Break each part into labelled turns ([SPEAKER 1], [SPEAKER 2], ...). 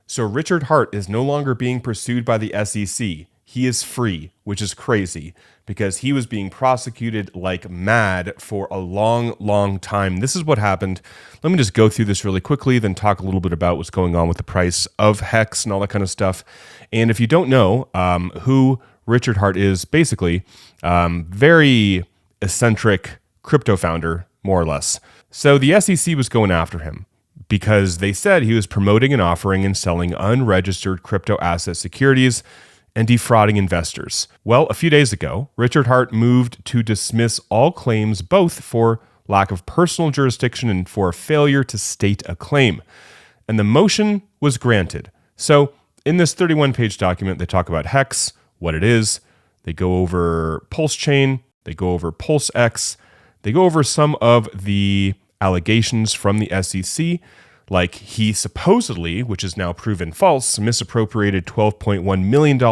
[SPEAKER 1] So Richard Hart is no longer being pursued by the SEC. He is free, which is crazy because he was being prosecuted like mad for a long, long time. This is what happened. Let me just go through this really quickly, then talk a little bit about what's going on with the price of Hex and all that kind of stuff. And if you don't know who Richard Hart is, basically, very eccentric crypto founder, more or less. So the SEC was going after him because they said he was promoting and offering and selling unregistered crypto asset securities and defrauding investors. Well, a few days ago, Richard Hart moved to dismiss all claims, both for lack of personal jurisdiction and for failure to state a claim. And the motion was granted. So in this 31-page document, they talk about Hex, what it is. They go over Pulse Chain. They go over PulseX. They go over some of the allegations from the SEC, like he supposedly, which is now proven false, misappropriated $12.1 million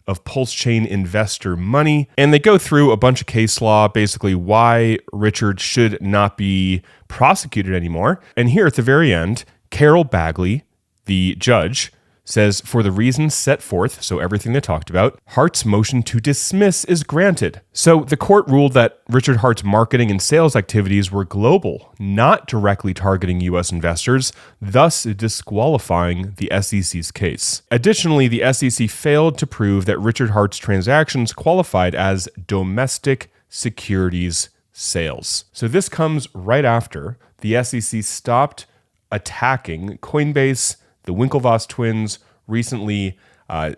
[SPEAKER 1] of Pulse Chain investor money. And they go through a bunch of case law, basically why Richard should not be prosecuted anymore. And here at the very end, Carol Bagley, the judge, says, for the reasons set forth, so everything they talked about, Hart's motion to dismiss is granted. So the court ruled that Richard Hart's marketing and sales activities were global, not directly targeting U.S. investors, thus disqualifying the SEC's case. Additionally, the SEC failed to prove that Richard Hart's transactions qualified as domestic securities sales. So this comes right after the SEC stopped attacking Coinbase, the Winklevoss twins. Recently,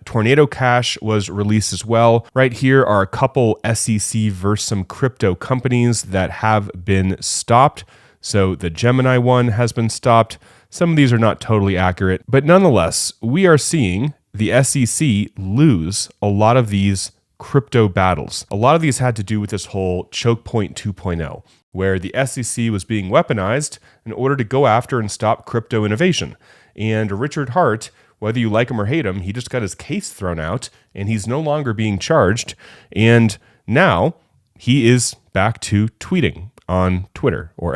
[SPEAKER 1] Tornado Cash was released as well. Right here are a couple SEC versus some crypto companies that have been stopped. So the Gemini one has been stopped. Some of these are not totally accurate, but nonetheless, we are seeing the SEC lose a lot of these crypto battles. A lot of these had to do with this whole choke point 2.0, where the SEC was being weaponized in order to go after and stop crypto innovation. And Richard Hart, whether you like him or hate him, he just got his case thrown out and he's no longer being charged. And now he is back to tweeting on Twitter or